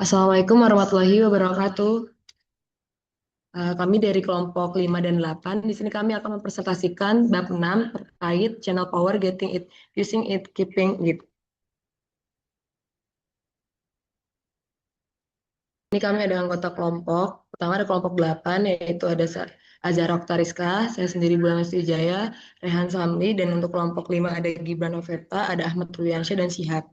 Assalamualaikum warahmatullahi wabarakatuh. Kami dari kelompok 5 dan 8. Di sini kami akan mempresentasikan bab 6 terkait channel power, getting it, using it, keeping it. Ini kami ada anggota kelompok. Pertama ada kelompok 8, yaitu ada Azhar Oktariska, saya sendiri Bulan Wijaya, Rehan Samli, dan untuk kelompok 5 ada Gibran Noveta, ada Ahmad Ruliansyah, dan Syihab.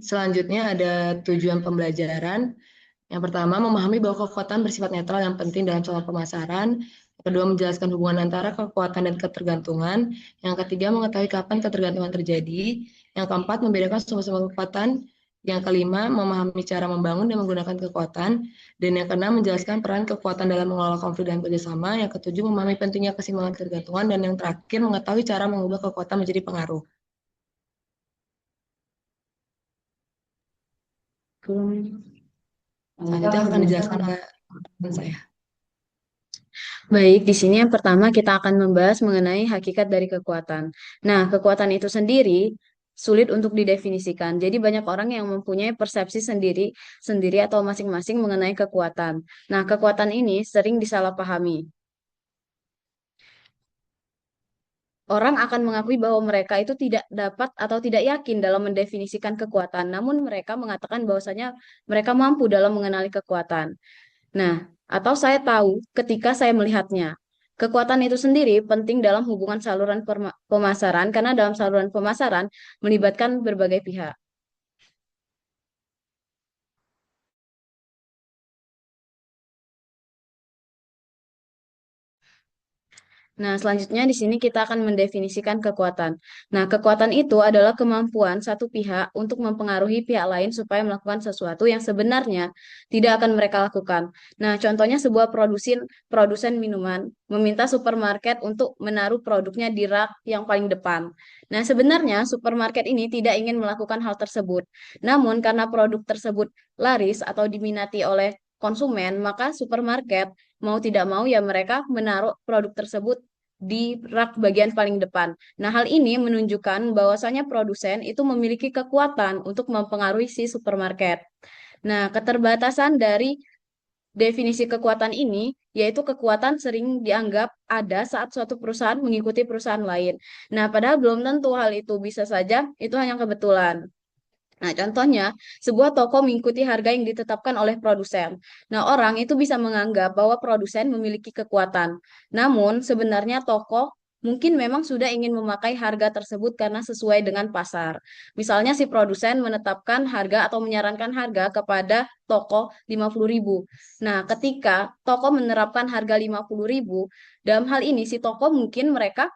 Selanjutnya ada tujuan pembelajaran. Yang pertama, memahami bahwa kekuatan bersifat netral yang penting dalam soal pemasaran. Yang kedua, menjelaskan hubungan antara kekuatan dan ketergantungan. Yang ketiga, mengetahui kapan ketergantungan terjadi. Yang keempat, membedakan sumber-sumber kekuatan. Yang kelima, memahami cara membangun dan menggunakan kekuatan. Dan yang keenam, menjelaskan peran kekuatan dalam mengelola konflik dan kerjasama. Yang ketujuh, memahami pentingnya keseimbangan ketergantungan. Dan yang terakhir, mengetahui cara mengubah kekuatan menjadi pengaruh. Selanjutnya akan dijelaskan oleh teman saya. Baik, di sini yang pertama kita akan membahas mengenai hakikat dari kekuatan. Nah, kekuatan itu sendiri sulit untuk didefinisikan. Jadi banyak orang yang mempunyai persepsi sendiri atau masing-masing mengenai kekuatan. Nah, kekuatan ini sering disalahpahami. Orang akan mengakui bahwa mereka itu tidak dapat atau tidak yakin dalam mendefinisikan kekuatan, namun mereka mengatakan bahwasanya mereka mampu dalam mengenali kekuatan. Nah, atau saya tahu ketika saya melihatnya. Kekuatan itu sendiri penting dalam hubungan saluran pemasaran karena dalam saluran pemasaran melibatkan berbagai pihak. Nah, selanjutnya di sini kita akan mendefinisikan kekuatan. Nah, kekuatan itu adalah kemampuan satu pihak untuk mempengaruhi pihak lain supaya melakukan sesuatu yang sebenarnya tidak akan mereka lakukan. Nah, contohnya sebuah produsen minuman meminta supermarket untuk menaruh produknya di rak yang paling depan. Nah, sebenarnya supermarket ini tidak ingin melakukan hal tersebut. Namun, karena produk tersebut laris atau diminati oleh konsumen, maka supermarket mau tidak mau ya mereka menaruh produk tersebut di rak bagian paling depan. Nah, hal ini menunjukkan bahwasanya produsen itu memiliki kekuatan untuk mempengaruhi si supermarket. Nah, keterbatasan dari definisi kekuatan ini yaitu kekuatan sering dianggap ada saat suatu perusahaan mengikuti perusahaan lain. Nah, padahal belum tentu hal itu bisa saja itu hanya kebetulan. Nah, contohnya, sebuah toko mengikuti harga yang ditetapkan oleh produsen. Nah, orang itu bisa menganggap bahwa produsen memiliki kekuatan. Namun, sebenarnya toko mungkin memang sudah ingin memakai harga tersebut karena sesuai dengan pasar. Misalnya, si produsen menetapkan harga atau menyarankan harga kepada toko 50.000. Nah, ketika toko menerapkan harga 50.000, dalam hal ini si toko mungkin mereka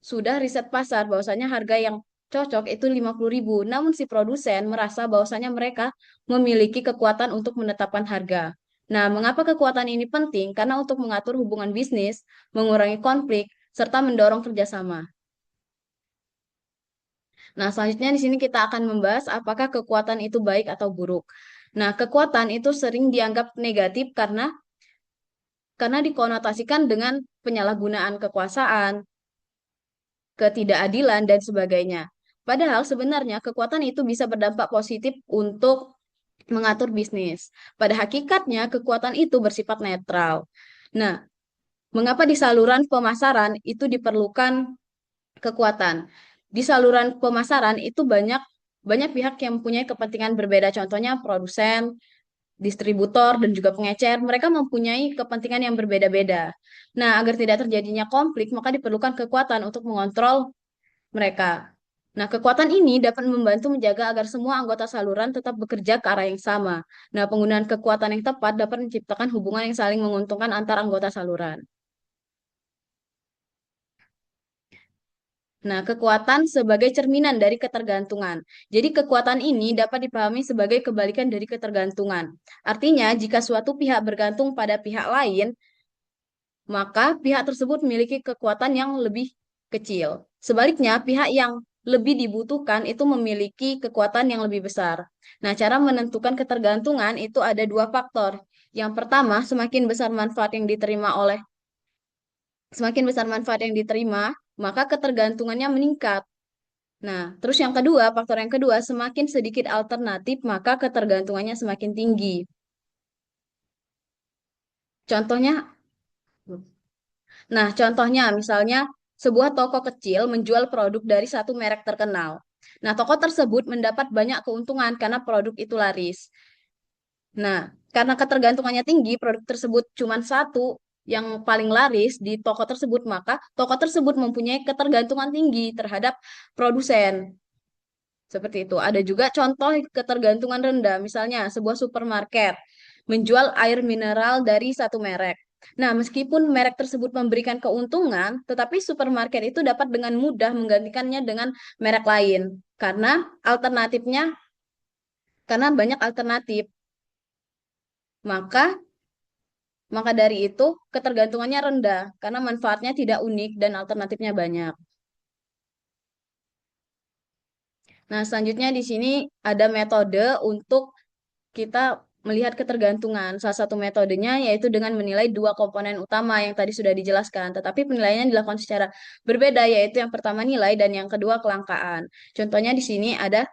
sudah riset pasar bahwasanya harga yang cocok itu 50.000. Namun si produsen merasa bahwasanya mereka memiliki kekuatan untuk menetapkan harga. Nah, mengapa kekuatan ini penting? Karena untuk mengatur hubungan bisnis, mengurangi konflik, serta mendorong kerjasama. Nah, selanjutnya di sini kita akan membahas apakah kekuatan itu baik atau buruk. Nah, kekuatan itu sering dianggap negatif karena dikonotasikan dengan penyalahgunaan kekuasaan, ketidakadilan, dan sebagainya. Padahal sebenarnya kekuatan itu bisa berdampak positif untuk mengatur bisnis. Pada hakikatnya, kekuatan itu bersifat netral. Nah, mengapa di saluran pemasaran itu diperlukan kekuatan? Di saluran pemasaran itu banyak banyak pihak yang mempunyai kepentingan berbeda. Contohnya produsen, distributor, dan juga pengecer. Mereka mempunyai kepentingan yang berbeda-beda. Nah, agar tidak terjadinya konflik, maka diperlukan kekuatan untuk mengontrol mereka. Nah, kekuatan ini dapat membantu menjaga agar semua anggota saluran tetap bekerja ke arah yang sama. Nah, penggunaan kekuatan yang tepat dapat menciptakan hubungan yang saling menguntungkan antar anggota saluran. Nah, kekuatan sebagai cerminan dari ketergantungan. Jadi, kekuatan ini dapat dipahami sebagai kebalikan dari ketergantungan. Artinya, jika suatu pihak bergantung pada pihak lain, maka pihak tersebut memiliki kekuatan yang lebih kecil. Sebaliknya, pihak yang lebih dibutuhkan itu memiliki kekuatan yang lebih besar. Nah, cara menentukan ketergantungan itu ada dua faktor. Yang pertama, semakin besar manfaat yang diterima, maka ketergantungannya meningkat. Nah, terus yang kedua, faktor yang kedua, semakin sedikit alternatif, maka ketergantungannya semakin tinggi. Contohnya, contohnya misalnya sebuah toko kecil menjual produk dari satu merek terkenal. Nah, toko tersebut mendapat banyak keuntungan karena produk itu laris. Nah, karena ketergantungannya tinggi, produk tersebut cuma satu yang paling laris di toko tersebut, maka toko tersebut mempunyai ketergantungan tinggi terhadap produsen. Seperti itu. Ada juga contoh ketergantungan rendah, misalnya sebuah supermarket menjual air mineral dari satu merek. Nah, meskipun merek tersebut memberikan keuntungan, tetapi supermarket itu dapat dengan mudah menggantikannya dengan merek lain alternatifnya karena banyak alternatif. Maka maka dari itu ketergantungannya rendah karena manfaatnya tidak unik dan alternatifnya banyak. Nah, selanjutnya di sini ada metode untuk kita melihat ketergantungan. Salah satu metodenya yaitu dengan menilai dua komponen utama yang tadi sudah dijelaskan, tetapi penilaiannya dilakukan secara berbeda, yaitu yang pertama nilai dan yang kedua kelangkaan. Contohnya di sini ada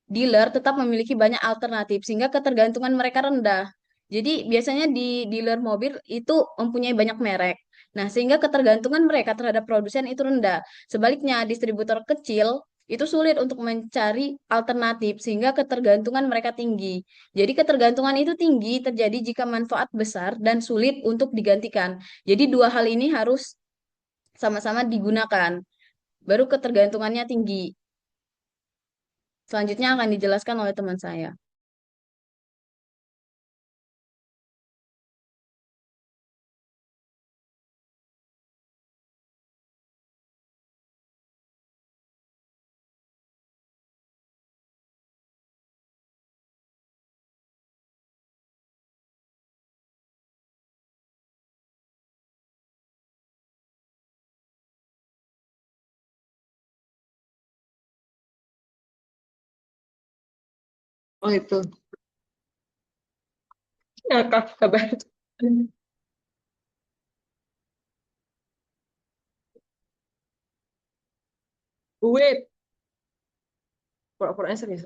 dealer tetap memiliki banyak alternatif sehingga ketergantungan mereka rendah. Jadi biasanya di dealer mobil itu mempunyai banyak merek. Nah, sehingga ketergantungan mereka terhadap produsen itu rendah. Sebaliknya, distributor kecil itu sulit untuk mencari alternatif sehingga ketergantungan mereka tinggi. Jadi ketergantungan itu tinggi terjadi jika manfaat besar dan sulit untuk digantikan. Jadi dua hal ini harus sama-sama digunakan. Baru ketergantungannya tinggi. Selanjutnya akan dijelaskan oleh teman saya. Oh itu. Ya, Kak, kabar. Wait, pura-puranya serius.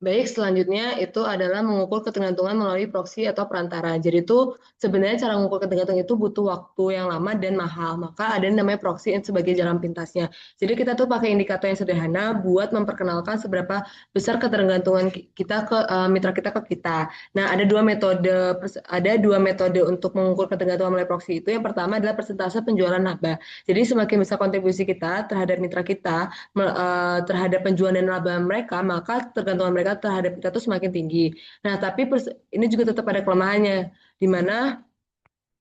Baik, selanjutnya itu adalah mengukur ketergantungan melalui proksi atau perantara. Jadi itu sebenarnya cara mengukur ketergantungan itu butuh waktu yang lama dan mahal. Maka ada yang namanya proksi sebagai jalan pintasnya. Jadi kita tuh pakai indikator yang sederhana buat memperkenalkan seberapa besar ketergantungan kita ke mitra kita ke kita. Nah, ada dua metode untuk mengukur ketergantungan melalui proksi itu. Yang pertama adalah persentase penjualan laba. Jadi semakin besar kontribusi kita terhadap mitra kita terhadap penjualan dan laba mereka, maka tergantungan mereka terhadap kita tuh semakin tinggi. Nah, tapi ini juga tetap ada kelemahannya, di mana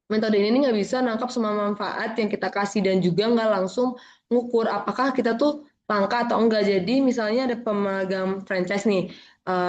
metode ini nggak bisa nangkap semua manfaat yang kita kasih dan juga nggak langsung ngukur apakah kita tuh langka atau enggak. Jadi misalnya ada pemegang franchise nih,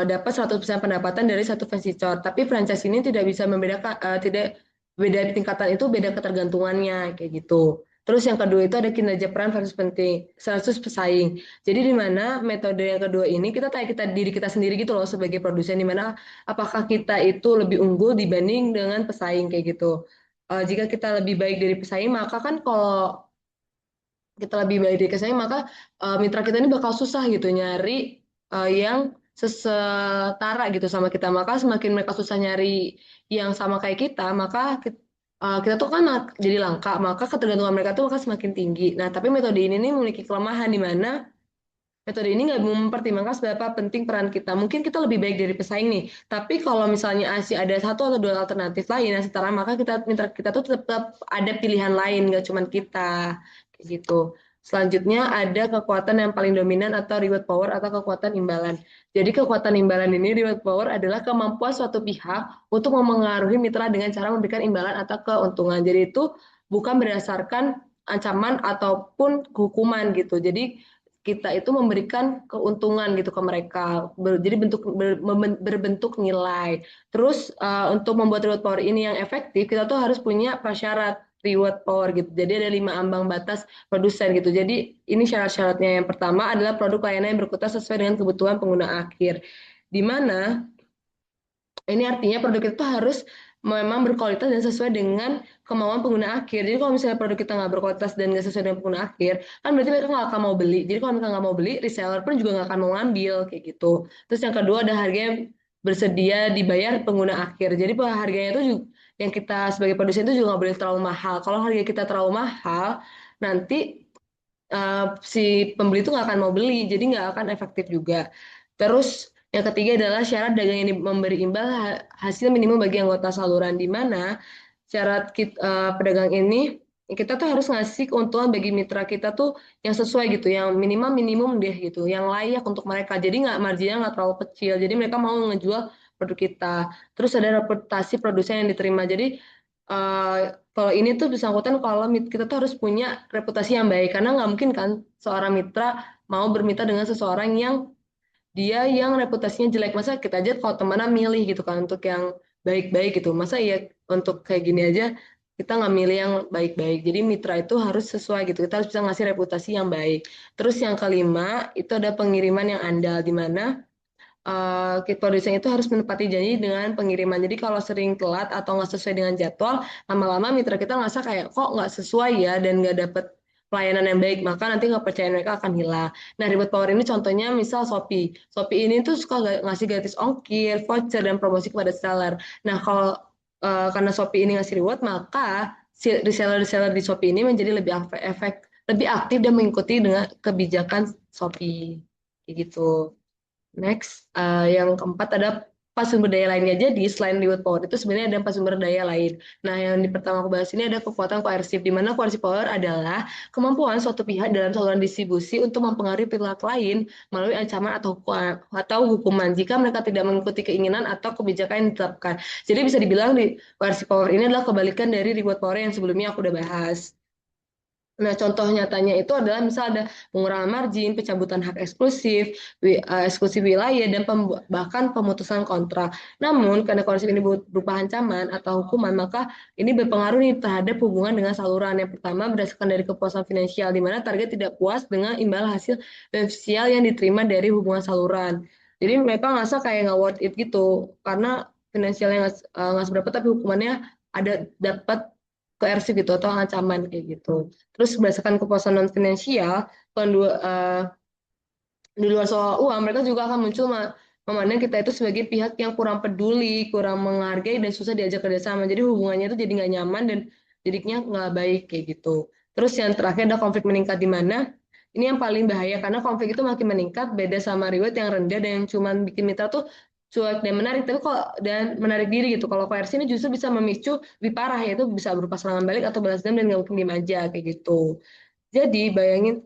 dapat 100% pendapatan dari satu franchise, tapi franchise ini tidak bisa membedakan, tidak beda tingkatan itu, beda ketergantungannya kayak gitu. Terus yang kedua itu ada kinerja peran versus penting, versus pesaing. Jadi di mana metode yang kedua ini kita tanya diri kita sendiri gitu loh sebagai produsen, di mana apakah kita itu lebih unggul dibanding dengan pesaing kayak gitu. Jika kita lebih baik dari pesaing, maka kan kalau kita lebih baik dari pesaing, maka mitra kita ini bakal susah gitu nyari yang setara gitu sama kita. Maka semakin mereka susah nyari yang sama kayak kita, maka kita tuh kan jadi langka, maka ketergantungan mereka tuh akan semakin tinggi. Nah, tapi metode ini nih memiliki kelemahan di mana metode ini nggak mempertimbangkan seberapa penting peran kita. Mungkin kita lebih baik dari pesaing nih, tapi kalau misalnya masih ada satu atau dua alternatif lain yang setara, maka kita tuh tetap ada pilihan lain, nggak cuma kita, kayak gitu. Selanjutnya ada kekuatan yang paling dominan atau reward power atau kekuatan imbalan. Jadi kekuatan imbalan ini, reward power, adalah kemampuan suatu pihak untuk memengaruhi mitra dengan cara memberikan imbalan atau keuntungan. Jadi itu bukan berdasarkan ancaman ataupun hukuman gitu. Jadi kita itu memberikan keuntungan gitu ke mereka. Jadi berbentuk nilai. Terus untuk membuat reward power ini yang efektif, kita tuh harus punya prasyarat. reward power gitu. Jadi ada 5 ambang batas produsen gitu. Jadi ini syarat-syaratnya. Yang pertama adalah produk layanan yang berkualitas sesuai dengan kebutuhan pengguna akhir. Di mana ini artinya produk itu harus memang berkualitas dan sesuai dengan kemauan pengguna akhir. Jadi kalau misalnya produk kita nggak berkualitas dan nggak sesuai dengan pengguna akhir, kan berarti mereka nggak akan mau beli. Jadi kalau mereka nggak mau beli, reseller pun juga nggak akan mau ngambil kayak gitu. Terus yang kedua ada harga yang bersedia dibayar pengguna akhir. Jadi harganya itu juga, yang kita sebagai produsen itu juga nggak boleh terlalu mahal. Kalau harga kita terlalu mahal, nanti si pembeli itu nggak akan mau beli, jadi nggak akan efektif juga. Terus yang ketiga adalah syarat dagang yang memberi imbal hasil minimum bagi anggota saluran, di mana syarat pedagang ini kita tuh harus ngasih keuntungan bagi mitra kita tuh yang sesuai gitu, yang minimal minimum deh gitu, yang layak untuk mereka. Jadi nggak marginnya nggak terlalu kecil, jadi mereka mau ngejual produk kita. Terus ada reputasi produsen yang diterima. Jadi eh, kalau ini tuh bersangkutan kalau kita tuh harus punya reputasi yang baik, karena nggak mungkin kan seorang mitra mau bermitra dengan seseorang yang dia yang reputasinya jelek. Masa kita aja kalau temenan milih gitu kan untuk yang baik-baik gitu, masa ya untuk kayak gini aja kita nggak milih yang baik-baik. Jadi mitra itu harus sesuai gitu, kita harus bisa ngasih reputasi yang baik. Terus yang kelima itu ada pengiriman yang andal, di mana produsen itu harus menepati janji dengan pengiriman. Jadi kalau sering telat atau nggak sesuai dengan jadwal, lama-lama mitra kita ngerasa kayak kok nggak sesuai ya dan nggak dapet pelayanan yang baik, maka nanti kepercayaan mereka akan hilang. Nah, Reward Power ini contohnya misal Shopee. Shopee ini tuh suka ngasih gratis ongkir, voucher, dan promosi kepada seller. Nah, kalau karena Shopee ini ngasih reward, maka si reseller-reseller di Shopee ini menjadi lebih aktif dan mengikuti dengan kebijakan Shopee. Kayak gitu. Next, yang keempat ada pas sumber daya lainnya. Jadi selain reward power itu sebenarnya ada empat sumber daya lain. Nah, yang di pertama aku bahas ini ada kekuatan koersif, di mana coercive power adalah kemampuan suatu pihak dalam saluran distribusi untuk mempengaruhi pihak lain melalui ancaman atau hukuman jika mereka tidak mengikuti keinginan atau kebijakan yang ditetapkan. Jadi bisa dibilang di coercive power ini adalah kebalikan dari reward power yang sebelumnya aku udah bahas. Nah, contoh nyatanya itu adalah misal ada pengurangan margin, pencabutan hak eksklusif, eksklusif wilayah, dan bahkan pemutusan kontrak. Namun, karena kondisi ini berupa ancaman atau hukuman, maka ini berpengaruh nih terhadap hubungan dengan saluran. Yang pertama, berdasarkan dari kepuasan finansial, di mana target tidak puas dengan imbal hasil finansial yang diterima dari hubungan saluran. Jadi mereka ngerasa kayak nggak worth it gitu, karena finansialnya nggak seberapa, tapi hukumannya ada dapat koersif gitu atau ancaman kayak gitu. Terus berdasarkan kepuasan non finansial, di luar soal uang, mereka juga akan muncul memandang kita itu sebagai pihak yang kurang peduli, kurang menghargai, dan susah diajak kerjasama. Jadi hubungannya itu jadi nggak nyaman dan jadinya nggak baik kayak gitu. Terus yang terakhir ada konflik meningkat, di mana ini yang paling bahaya karena konflik itu makin meningkat, beda sama reward yang rendah dan yang cuma bikin mitra tuh cuek dan menarik, tapi kalau dan menarik diri gitu. Kalau koersi ini justru bisa memicu lebih parah, yaitu bisa berupa serangan balik atau balas dendam dan nggak mungkin diem aja kayak gitu. Jadi bayangin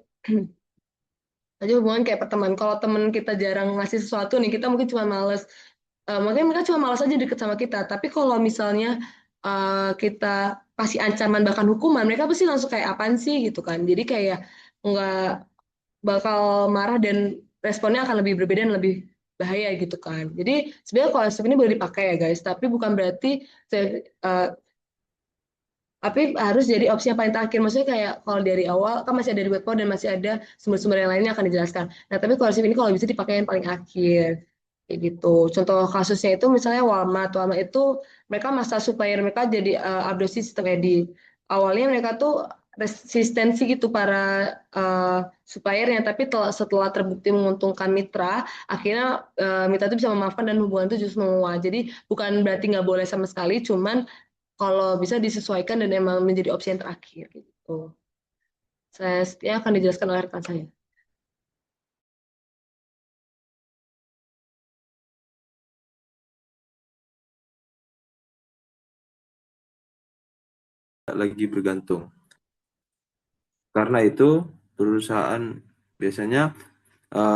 aja hubungan kayak pertemanan. Kalau temen kita jarang ngasih sesuatu nih, kita mungkin cuma males. Mungkin mereka cuma malas aja deket sama kita. Tapi kalau misalnya kita kasih ancaman bahkan hukuman, mereka pasti langsung kayak apaan sih gitu kan. Jadi kayak nggak bakal marah dan responnya akan lebih berbeda dan lebih bahaya gitu kan. Jadi sebenarnya kalau ini boleh dipakai ya guys, tapi bukan berarti uh, tapi harus jadi opsi yang paling terakhir. Maksudnya kayak kalau dari awal kan masih ada reward power dan masih ada sumber-sumber yang lainnya akan dijelaskan. Nah, tapi kalau ini kalau bisa dipakai yang paling akhir. Kayak gitu. Contoh kasusnya itu misalnya Walmart. Walmart itu mereka masa supplier mereka jadi update sistem edit. Awalnya mereka tuh resistensi gitu para suppliernya, tapi setelah terbukti menguntungkan mitra, akhirnya mitra itu bisa memaafkan dan hubungan itu justru menguat. Jadi bukan berarti nggak boleh sama sekali, cuman kalau bisa disesuaikan dan emang menjadi opsi yang terakhir gitu. Saya setia akan dijelaskan oleh rekan saya. Lagi bergantung. Karena itu, perusahaan biasanya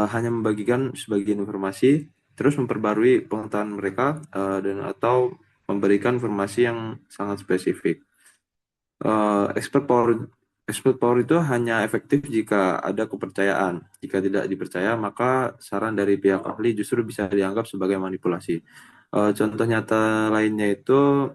hanya membagikan sebagian informasi, terus memperbarui pengetahuan mereka dan atau memberikan informasi yang sangat spesifik. Expert power itu hanya efektif jika ada kepercayaan. Jika tidak dipercaya, maka saran dari pihak ahli justru bisa dianggap sebagai manipulasi. Contoh nyata lainnya itu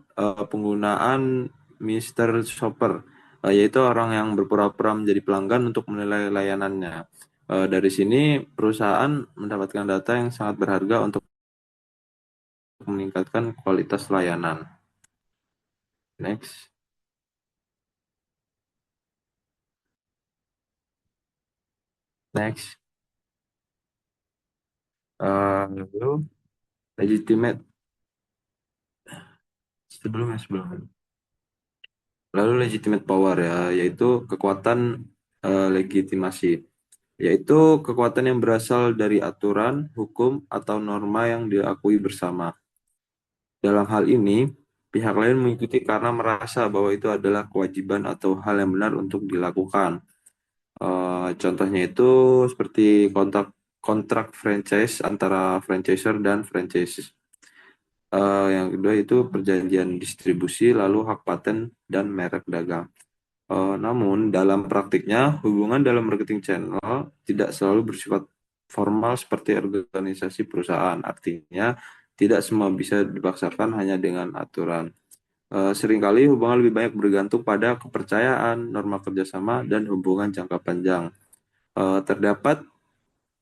penggunaan Mr. Shopper, yaitu orang yang berpura-pura menjadi pelanggan untuk menilai layanannya. Dari sini perusahaan mendapatkan data yang sangat berharga untuk meningkatkan kualitas layanan. Next. Next. Lalu legitimate. Sebelumnya. Lalu legitimate power ya, yaitu kekuatan legitimasi, yaitu kekuatan yang berasal dari aturan, hukum, atau norma yang diakui bersama. Dalam hal ini, pihak lain mengikuti karena merasa bahwa itu adalah kewajiban atau hal yang benar untuk dilakukan. Contohnya itu seperti kontrak franchise antara franchisor dan franchise. Yang kedua itu perjanjian distribusi, lalu hak paten dan merek dagang. Namun dalam praktiknya, hubungan dalam marketing channel tidak selalu bersifat formal seperti organisasi perusahaan. Artinya, tidak semua bisa dipaksakan hanya dengan aturan. Seringkali hubungan lebih banyak bergantung pada kepercayaan, norma kerjasama, dan hubungan jangka panjang. Terdapat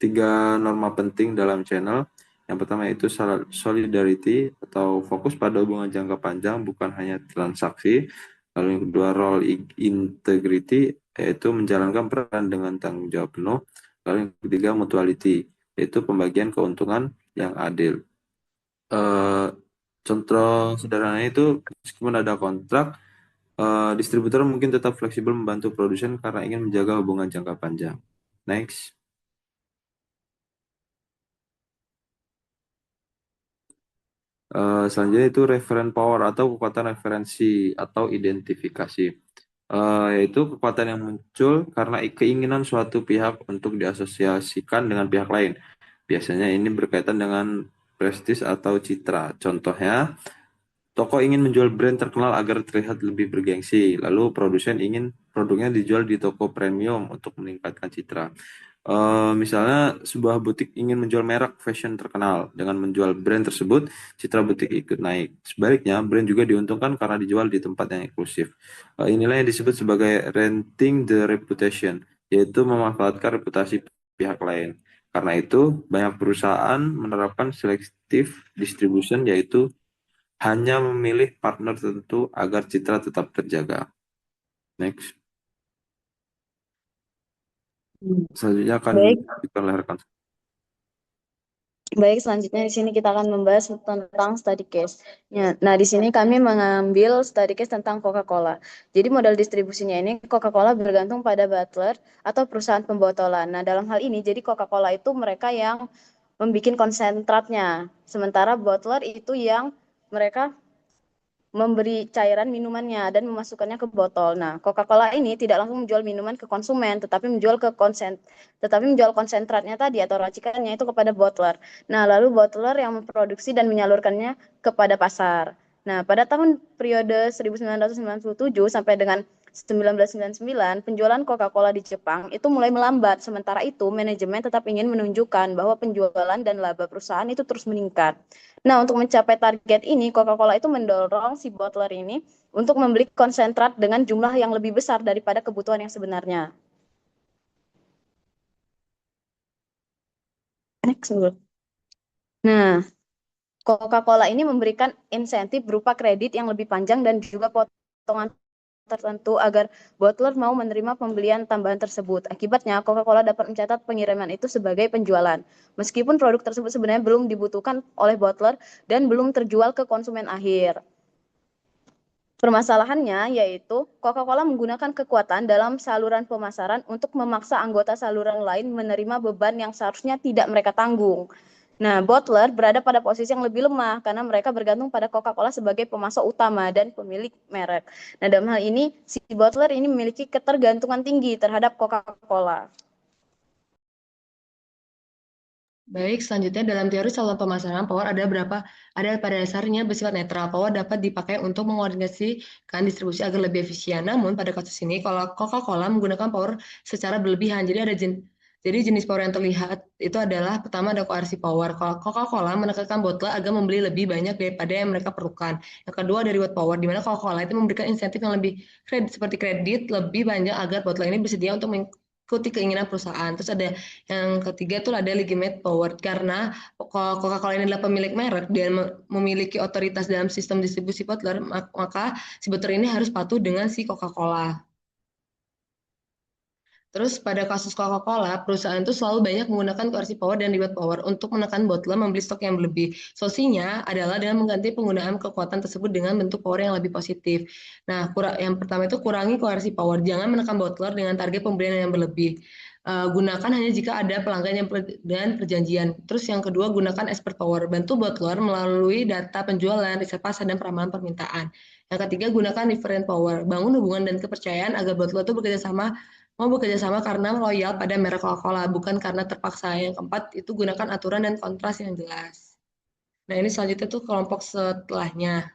3 norma penting dalam channel. Yang pertama itu solidarity atau fokus pada hubungan jangka panjang, bukan hanya transaksi. Lalu yang kedua role integrity, yaitu menjalankan peran dengan tanggung jawab penuh. Lalu yang ketiga mutuality, yaitu pembagian keuntungan yang adil. Contoh sederhananya itu meskipun ada kontrak, distributor mungkin tetap fleksibel membantu produsen karena ingin menjaga hubungan jangka panjang. Next. Selanjutnya itu referen power atau kekuatan referensi atau identifikasi. Yaitu kekuatan yang muncul karena keinginan suatu pihak untuk diasosiasikan dengan pihak lain. Biasanya ini berkaitan dengan prestis atau citra. Contohnya, toko ingin menjual brand terkenal agar terlihat lebih bergengsi, lalu produsen ingin produknya dijual di toko premium untuk meningkatkan citra. Misalnya sebuah butik ingin menjual merek fashion terkenal. Dengan menjual brand tersebut, citra butik ikut naik. Sebaliknya, brand juga diuntungkan karena dijual di tempat yang eksklusif. Inilah yang disebut sebagai renting the reputation, yaitu memanfaatkan reputasi pihak lain. Karena itu, banyak perusahaan menerapkan selective distribution, yaitu hanya memilih partner tertentu agar citra tetap terjaga. Next. Selanjutnya akan Baik, diperlihatkan. selanjutnya di sini kita akan membahas tentang study case. Nah, di sini kami mengambil study case tentang Coca-Cola. Jadi model distribusinya ini Coca-Cola bergantung pada bottler atau perusahaan pembotolan. Nah, dalam hal ini jadi Coca-Cola itu mereka yang membuat konsentratnya, sementara bottler itu yang mereka memberi cairan minumannya dan memasukkannya ke botol. Nah, Coca-Cola ini tidak langsung menjual minuman ke konsumen, tetapi menjual konsentratnya tadi atau racikannya itu kepada bottler. Nah, lalu bottler yang memproduksi dan menyalurkannya kepada pasar. Nah, pada tahun periode 1997 sampai dengan 1999, penjualan Coca-Cola di Jepang itu mulai melambat. Sementara itu, manajemen tetap ingin menunjukkan bahwa penjualan dan laba perusahaan itu terus meningkat. Nah, untuk mencapai target ini, Coca-Cola itu mendorong si bottler ini untuk membeli konsentrat dengan jumlah yang lebih besar daripada kebutuhan yang sebenarnya. Next. Nah, Coca-Cola ini memberikan insentif berupa kredit yang lebih panjang dan juga potongan tertentu agar bottler mau menerima pembelian tambahan tersebut. Akibatnya, Coca-Cola dapat mencatat pengiriman itu sebagai penjualan. Meskipun produk tersebut sebenarnya belum dibutuhkan oleh bottler dan belum terjual ke konsumen akhir. Permasalahannya yaitu Coca-Cola menggunakan kekuatan dalam saluran pemasaran untuk memaksa anggota saluran lain menerima beban yang seharusnya tidak mereka tanggung. Nah, bottler berada pada posisi yang lebih lemah karena mereka bergantung pada Coca-Cola sebagai pemasok utama dan pemilik merek. Nah, dalam hal ini, si bottler ini memiliki ketergantungan tinggi terhadap Coca-Cola. Baik, selanjutnya dalam teori saluran pemasaran, power ada pada dasarnya bersifat netral. Power dapat dipakai untuk mengordinasikan distribusi agar lebih efisien. Namun pada kasus ini, kalau Coca-Cola menggunakan power secara berlebihan, jadi ada Jadi jenis power yang terlihat itu adalah pertama ada coercive power. Kalau Coca-Cola menekankan botol agar membeli lebih banyak daripada yang mereka perlukan. Yang kedua ada reward power, di mana Coca-Cola itu memberikan insentif yang lebih seperti kredit lebih banyak agar botol ini bersedia untuk mengikuti keinginan perusahaan. Terus ada yang ketiga itu ada legitimate power, karena Coca-Cola ini adalah pemilik merek dan memiliki otoritas dalam sistem distribusi bottler, maka si bottler ini harus patuh dengan si Coca-Cola. Terus pada kasus Coca-Cola, perusahaan itu selalu banyak menggunakan coercive power dan reward power untuk menekan bottler membeli stok yang berlebih. Solusinya adalah dengan mengganti penggunaan kekuatan tersebut dengan bentuk power yang lebih positif. Nah, yang pertama itu kurangi coercive power. Jangan menekan bottler dengan target pembelian yang berlebih. Gunakan hanya jika ada pelanggan yang dan perjanjian. Terus yang kedua, gunakan expert power. Bantu bottler melalui data penjualan, riset pasar, dan peramalan permintaan. Yang ketiga, gunakan different power. Bangun hubungan dan kepercayaan agar bottler itu mau bekerja sama karena loyal pada merek Coca-Cola, bukan karena terpaksa. Yang keempat, itu gunakan aturan dan kontras yang jelas. Nah, ini selanjutnya tuh kelompok setelahnya.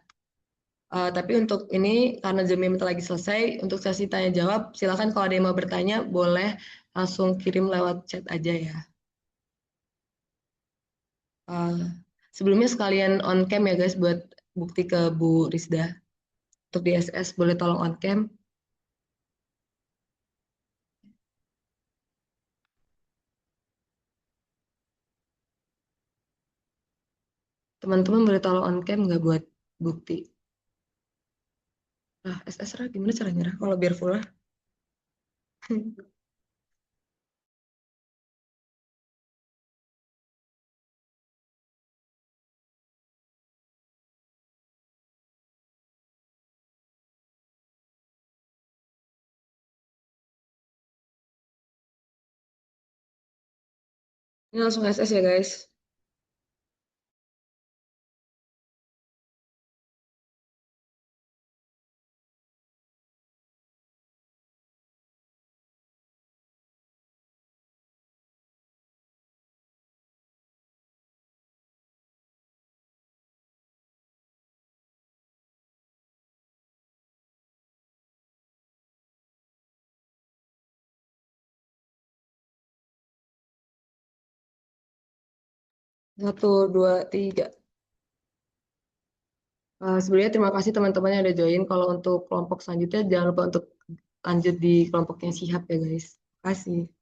Tapi untuk ini, karena jamnya bentar lagi selesai, untuk sesi tanya jawab, silakan kalau ada yang mau bertanya, boleh langsung kirim lewat chat aja ya. Uh, Sebelumnya sekalian on cam ya guys, buat bukti ke Bu Rizda. Untuk di SS, boleh tolong on cam. Teman-teman boleh tolong on cam nggak buat bukti? Nah, SS gimana caranya? Kalau biar full lah. Ini langsung SS ya guys. Satu, dua, tiga. Sebenarnya terima kasih teman-teman yang udah join. Kalau untuk kelompok selanjutnya jangan lupa untuk lanjut di kelompoknya Sihab ya guys. Terima kasih.